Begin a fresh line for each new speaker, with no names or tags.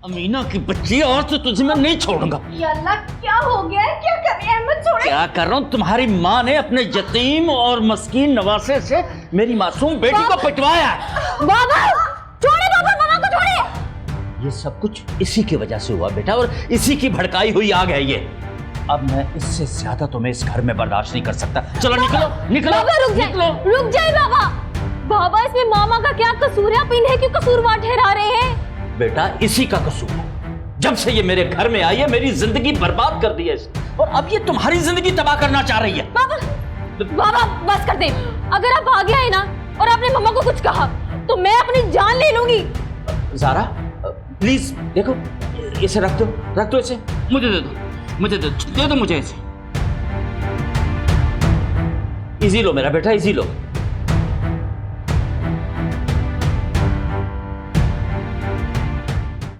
अमीना की बच्ची, और तो तुझे मैं नहीं छोड़ूंगा।
या अल्लाह, क्या हो गया है? क्या कर रही है अहमद? छोड़े।
क्या कर रहा हूँ? तुम्हारी माँ ने अपने यतीम और मस्कीन नवासे से मेरी मासूम बेटी को पिटवाया है।
बाबा छोड़े, बाबा मामा को छोड़े।
ये सब कुछ इसी की वजह से हुआ बेटा, और इसी की भड़काई हुई आग है ये। अब मैं इससे ज्यादा तुम्हें इस घर में बर्दाश्त नहीं कर सकता। चलो निकलो निकलो।
बाबा रुक जाए, रुक जाए बाबा। बाबा इसमें मामा का क्या कसूर है? आप इन्हें क्यों कसूरवार ठहरा रहे हैं?
बेटा इसी का कसूर है। जब से ये मेरे घर में आई है मेरी जिंदगी बर्बाद कर दी है इसने, और अब ये तुम्हारी जिंदगी तबाह करना चाह रही है।
बाबा बाबा बस कर दे। अगर आप आगे आए ना और आपने मम्मा को कुछ कहा तो मैं अपनी जान ले लूंगी।
ज़ारा प्लीज देखो, इसे रख दो इसे। मुझे दे दो मुझे इसे। इजी लो मेरा बेटा, इजी लो।